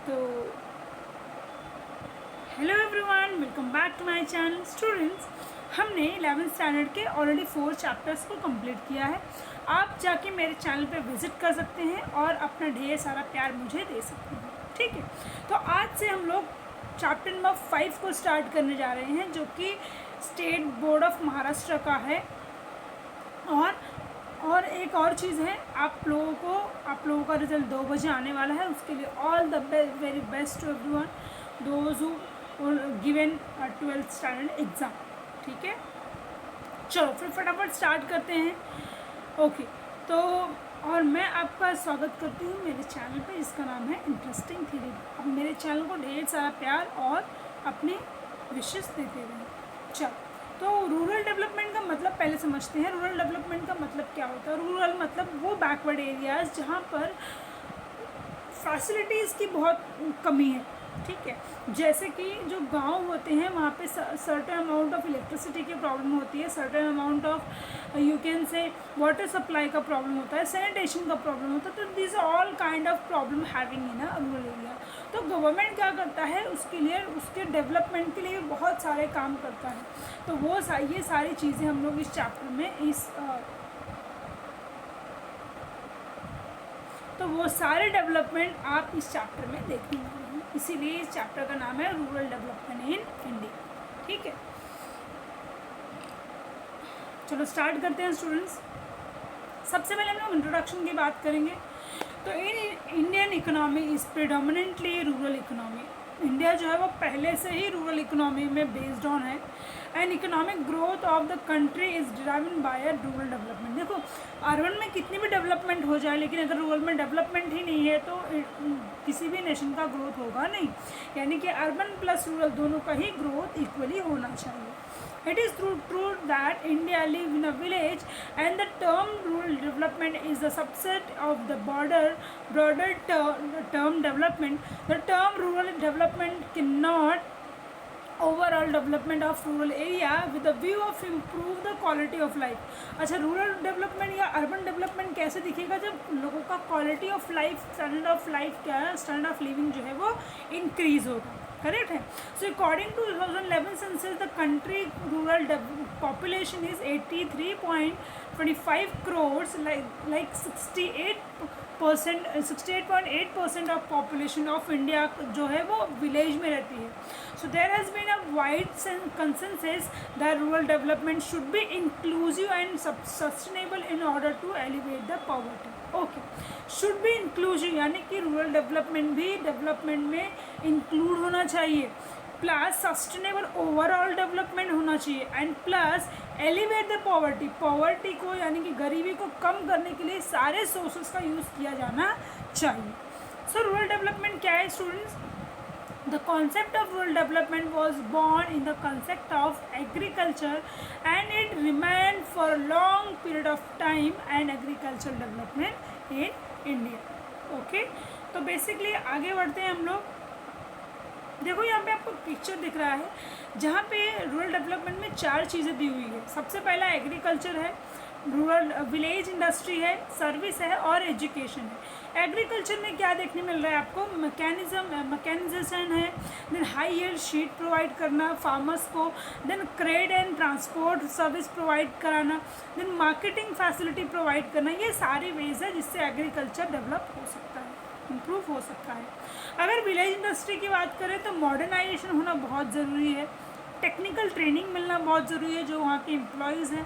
तो hello everyone, welcome back to my channel. Students, हमने 11th standard के already 4 chapters को कंप्लीट किया है। आप जाके मेरे चैनल पे विज़िट कर सकते हैं और अपना ढेर सारा प्यार मुझे दे सकते हैं, ठीक है। तो आज से हम लोग चैप्टर नंबर 5 को स्टार्ट करने जा रहे हैं, जो कि स्टेट बोर्ड ऑफ महाराष्ट्र का है। और एक और चीज़ है, आप लोगों का रिजल्ट 2 बजे आने वाला है। उसके लिए all the very best to everyone those who given 12th standard exam, ठीक है। चलो फिर फटाफट स्टार्ट करते हैं। ओके, तो और मैं आपका स्वागत करती हूँ मेरे चैनल पे, जिसका नाम है इंटरेस्टिंग थ्योरी। अब मेरे चैनल को ढेर सारा प्यार और अपने विशेष देते रहें। चलो, तो रूरल डेवलपमेंट का मतलब पहले समझते हैं। रूरल डेवलपमेंट का मतलब क्या होता है? रूरल मतलब वो बैकवर्ड एरियाज़ जहाँ पर फैसिलिटीज़ की बहुत कमी है, ठीक है। जैसे कि जो गांव होते हैं वहाँ पे सर्टेन अमाउंट ऑफ इलेक्ट्रिसिटी की प्रॉब्लम होती है, certain amount of you can say water supply का प्रॉब्लम होता है, सैनिटेशन का प्रॉब्लम होता है। तो this all kind of problem having in a rural area. तो गवर्नमेंट क्या करता है उसके लिए, उसके डेवलपमेंट के लिए बहुत सारे काम करता है। तो वो ये सारी चीज़ें हम लोग इस चैप्टर में तो वो सारे डेवलपमेंट आप इस चैप्टर में देखने वाले हैं। इसीलिए इस चैप्टर का नाम है रूरल डेवलपमेंट इन इंडिया, ठीक है। चलो स्टार्ट करते हैं स्टूडेंट्स। सबसे पहले हम लोग इंट्रोडक्शन की बात करेंगे। तो Indian economy is predominantly rural economy. India जो है वो पहले से ही रूरल इकोनॉमी में बेस्ड ऑन है। And economic growth of the country is driven by rural development. देखो, अर्बन में कितनी भी डेवलपमेंट हो जाए, लेकिन अगर रूरल में डेवलपमेंट ही नहीं है तो किसी भी नेशन का ग्रोथ होगा नहीं। यानी कि अर्बन प्लस रूरल दोनों का ही ग्रोथ इक्वली होना चाहिए। It is true that India live in a village, and the term rural development is a subset of the broader term development. The term rural development cannot overall development of rural area with a view of improve the quality of life. अच्छा, rural development या urban development कैसे दिखेगा? जब लोगों का quality of life, standard of life क्या है, standard of living जो है वो इंक्रीज होगा। करेक्ट है। So according to 2011 census the country rural population is 83.25 crores, like 68.8% of population of India जो है वो विलेज में रहती है। So there has been a wide consensus that rural development should be inclusive and sustainable in order to elevate the poverty. Okay, should be inclusive यानी कि rural development भी development में इंक्लूड होना चाहिए, प्लस सस्टेनेबल ओवरऑल डेवलपमेंट होना चाहिए, and plus elevate the poverty को यानी कि गरीबी को कम करने के लिए सारे सोर्सेस का यूज़ किया जाना चाहिए। सो रूरल डेवलपमेंट क्या है students? The concept of rural development was born in the concept of agriculture, and it remained for a long period of time and agricultural development in India. Okay, तो basically आगे बढ़ते हैं हम लोग। देखो यहाँ पे आपको पिक्चर दिख रहा है जहाँ पे रूरल डेवलपमेंट में 4 चीज़ें दी हुई है। सबसे पहला एग्रीकल्चर है, रूरल विलेज इंडस्ट्री है, सर्विस है और एजुकेशन है। एग्रीकल्चर में क्या देखने मिल रहा है आपको? मैकेनिजेशन है, then high yield seed provide करना फार्मर्स को, then credit and transport service provide कराना, देन मार्केटिंग फैसिलिटी प्रोवाइड करना। ये सारे वेज है जिससे एग्रीकल्चर डेवलप हो सकता है, इम्प्रूव हो सकता है। अगर विलेज इंडस्ट्री की बात करें तो मॉडर्नाइजेशन होना बहुत ज़रूरी है, टेक्निकल ट्रेनिंग मिलना बहुत ज़रूरी है जो वहाँ के एम्प्लॉयज़ हैं,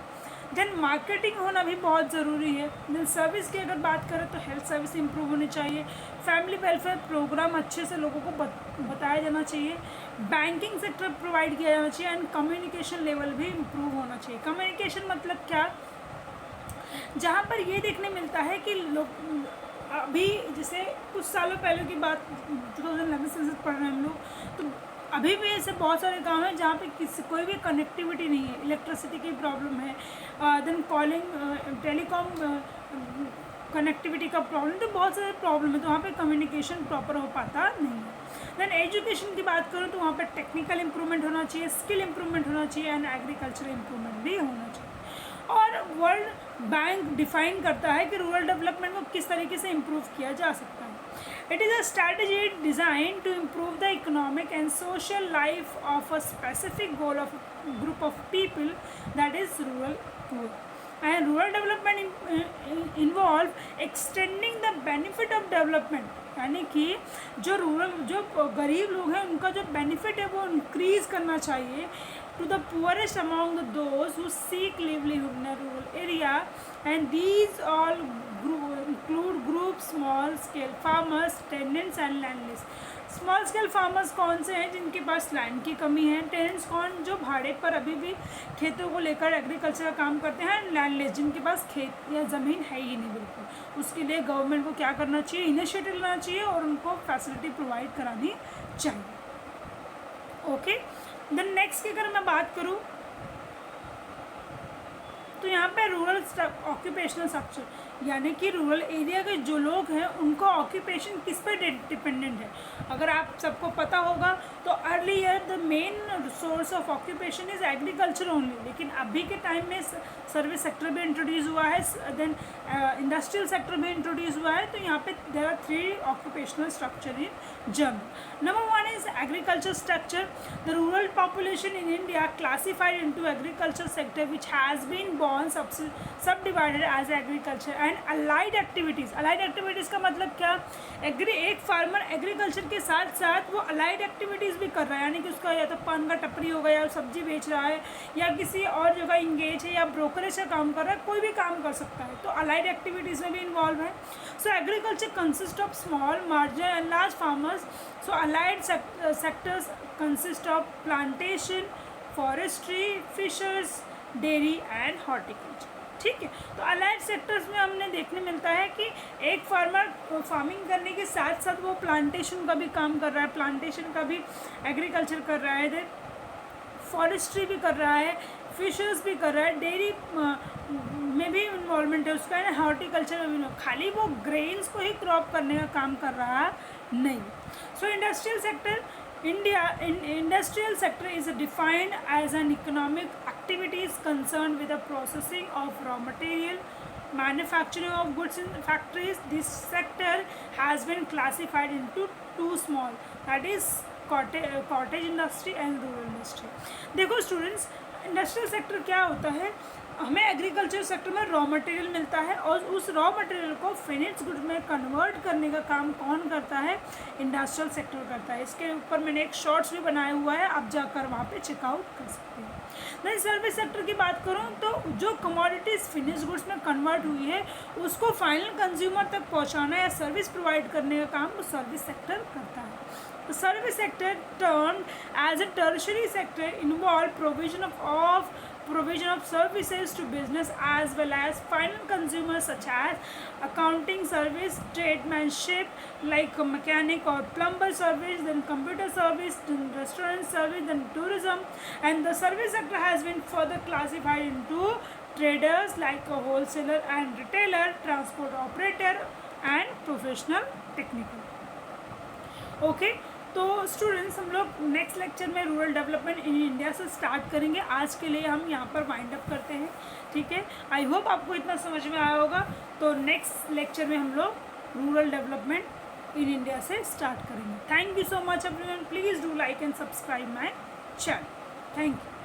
देन मार्केटिंग होना भी बहुत ज़रूरी है। देन सर्विस की अगर बात करें तो हेल्थ सर्विस इंप्रूव होनी चाहिए, फैमिली वेलफेयर प्रोग्राम अच्छे से लोगों को बताया जाना चाहिए, बैंकिंग सेक्टर प्रोवाइड किया जाना चाहिए, एंड कम्युनिकेशन लेवल भी इम्प्रूव होना चाहिए। कम्युनिकेशन मतलब क्या? जहाँ पर ये देखने मिलता है कि लोग अभी जैसे कुछ सालों पहले की बात 2011 सेंसस पढ़ रहे हैं हम लोग, तो अभी भी ऐसे बहुत सारे गांव हैं जहाँ पे कोई भी कनेक्टिविटी नहीं है, इलेक्ट्रिसिटी की प्रॉब्लम है, देन कॉलिंग टेलीकॉम कनेक्टिविटी का प्रॉब्लम, तो बहुत सारे प्रॉब्लम है। तो वहाँ पे कम्युनिकेशन प्रॉपर हो पाता नहीं है। देन एजुकेशन की बात करूँ तो वहाँ पे टेक्निकल इंप्रूवमेंट होना चाहिए, स्किल इंप्रूवमेंट होना चाहिए, एंड एग्रीकल्चर इंप्रूवमेंट भी होना चाहिए। और वर्ल्ड बैंक डिफाइन करता है कि रूरल डेवलपमेंट को किस तरीके से इम्प्रूव किया जा सकता है। It is a strategy designed to improve the economic and social life of a specific goal of a group of people, that is rural poor. And rural development involve extending the benefit of development, यानी कि जो गरीब लोग हैं उनका जो benefit है वो इंक्रीज करना चाहिए to the poorest among those who seek livelihood in a rural area, and these all include groups small scale farmers, tenants and landless. Small scale farmers कौन से हैं? जिनके पास लैंड की कमी है. टेनेंट्स कौन? जो भाड़े पर अभी भी खेतों को लेकर एग्रीकल्चर का काम करते हैं. लैंडलेस जिनके पास खेत या ज़मीन है ही नहीं बिल्कुल. उसके लिए गवर्नमेंट को क्या करना चाहिए? इनिशिएटिव लेना चाहिए और उनको फैसिलिटी प्रोवाइड करानी चाहिए. ओके, देन नेक्स्ट की अगर मैं बात करूँ तो यहाँ पे रूरल ऑक्यूपेशनल स्ट्रक्चर, यानी कि रूरल एरिया के जो लोग हैं उनका ऑक्यूपेशन किस पे डिपेंडेंट है. अगर आप सबको पता होगा तो earlier the main source of occupation is agriculture only, लेकिन अभी के टाइम में सर्विस सेक्टर भी इंट्रोड्यूस हुआ है, देन इंडस्ट्रियल सेक्टर भी इंट्रोड्यूस हुआ है. तो यहाँ पे there are 3 occupational structure in general. Number 1 is agriculture structure. The rural population in India classified into agriculture sector which has been born subdivided as agriculture and allied activities. allied activities का मतलब क्या? एक farmer agriculture के साथ साथ वो allied activities भी कर रहा है, यानी कि उसका या तो पान का टपरी होगा या सब्जी बेच रहा है या किसी और जगह इंगेज है या ब्रोकरेज का काम कर रहा है. कोई भी काम कर सकता है, तो अलाइड एक्टिविटीज़ में भी इन्वॉल्व है. So agriculture consist of small, marginal and large farmers. So allied sectors consist of plantation, forestry, fishers, dairy and horticulture. ठीक है, तो अलाइड सेक्टर्स में हमने देखने मिलता है कि एक फार्मर फार्मिंग करने के साथ साथ वो प्लांटेशन का भी काम कर रहा है, प्लांटेशन का भी एग्रीकल्चर कर रहा है, देन फॉरेस्ट्री भी कर रहा है, फिशर्स भी कर रहा है, डेयरी में भी इन्वॉल्वमेंट है उसका, है हॉर्टिकल्चर में भी. खाली वो ग्रेन्स को ही क्रॉप करने का काम कर रहा नहीं. सो industrial sector industrial sector is defined as an economic activities concerned with the processing of raw material, manufacturing of goods in factories. This sector has been classified into 2 small, that is cottage industry and rural industry. देखो students, industrial sector क्या होता है? हमें agriculture sector में raw material मिलता है और उस रॉ मटेरियल को फिनिश्ड गुड में कन्वर्ट करने का काम कौन करता है? इंडस्ट्रियल सेक्टर करता है. इसके ऊपर मैंने एक शॉर्ट्स भी बनाया हुआ है, आप जाकर वहाँ पे चेकआउट कर सकते हैं. मैं सर्विस सेक्टर की बात करूँ तो जो कमोडिटीज़ फिनिश्ड गुड्स में कन्वर्ट हुई है उसको फाइनल कंज्यूमर तक पहुँचाना या सर्विस प्रोवाइड करने का काम वो सर्विस सेक्टर करता है. The service sector, termed as a tertiary sector, involve provision of services to business as well as final consumers such as accounting service, tradesmanship like mechanic or plumber service, then computer service, then restaurant service, then tourism. And the service sector has been further classified into traders like a wholesaler and retailer, transport operator and professional technical. Okay, तो students हम लोग next lecture में rural development in India से start करेंगे. आज के लिए हम यहाँ पर वाइंड अप करते हैं. ठीक है, आई होप आपको इतना समझ में आया होगा. तो नेक्स्ट लेक्चर में हम लोग रूरल डेवलपमेंट इन इंडिया से स्टार्ट करेंगे. Thank you so much everyone. Please do like and subscribe my channel. Thank you.